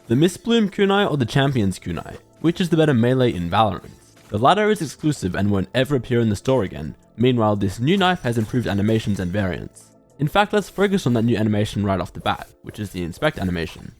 The Mystbloom Kunai or the Champions Kunai, which is the better melee in Valorant? The latter is exclusive and won't ever appear in the store again. Meanwhile, this new knife has improved animations and variants. In fact, let's focus on that new animation right off the bat, which is the inspect animation.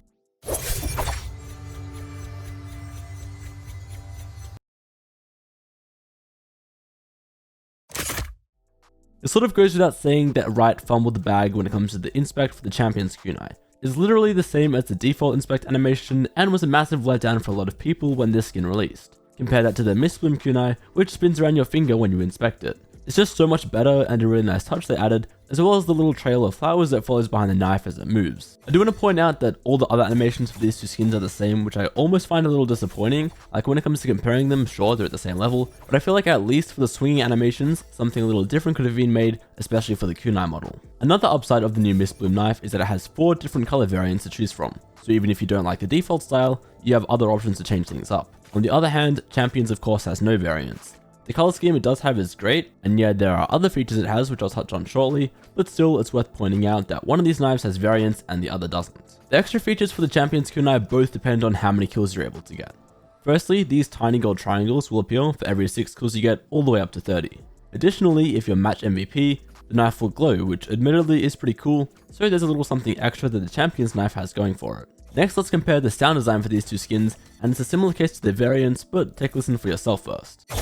It sort of goes without saying that Riot fumbled the bag when it comes to the inspect for the Champions Kunai. It's literally the same as the default inspect animation and was a massive letdown for a lot of people when this skin released. Compare that to the Mystbloom Kunai, which spins around your finger when you inspect it. It's just so much better and a really nice touch they added, as well as the little trail of flowers that follows behind the knife as it moves. I do want to point out that all the other animations for these two skins are the same, which I almost find a little disappointing. Like when it comes to comparing them, sure they're at the same level, but I feel like at least for the swinging animations, something a little different could have been made, especially for the kunai model. Another upside of the new Mystbloom knife is that it has 4 different color variants to choose from, so even if you don't like the default style, you have other options to change things up. On the other hand, Champions of course has no variants. The color scheme it does have is great, and yeah, there are other features it has which I'll touch on shortly, but still it's worth pointing out that one of these knives has variants and the other doesn't. The extra features for the Champions Kunai both depend on how many kills you're able to get. Firstly, these tiny gold triangles will appear for every 6 kills you get all the way up to 30. Additionally, if you're match MVP, the knife will glow, which admittedly is pretty cool, so there's a little something extra that the Champions knife has going for it. Next, let's compare the sound design for these two skins, and it's a similar case to the variants, but take a listen for yourself first.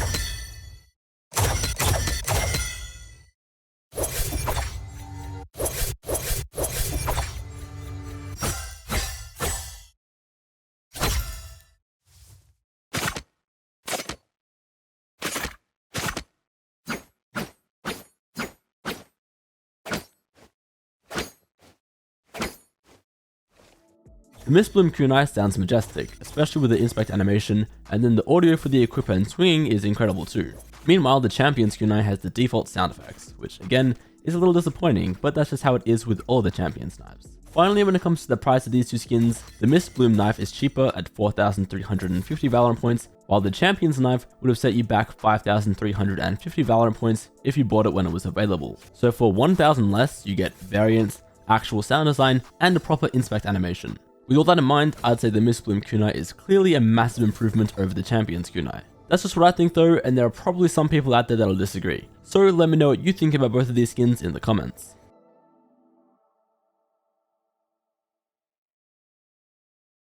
The Mystbloom Kunai sounds majestic, especially with the inspect animation, and then the audio for the equipper and swinging is incredible too. Meanwhile, the Champions Kunai has the default sound effects, which again is a little disappointing, but that's just how it is with all the Champions knives. Finally, when it comes to the price of these two skins, the Mystbloom knife is cheaper at 4,350 Valorant points, while the Champions knife would have set you back 5,350 Valorant points if you bought it when it was available. So for 1,000 less, you get variants, actual sound design, and a proper inspect animation. With all that in mind, I'd say the Mystbloom Kunai is clearly a massive improvement over the Champions Kunai. That's just what I think though, and there are probably some people out there that'll disagree. So let me know what you think about both of these skins in the comments.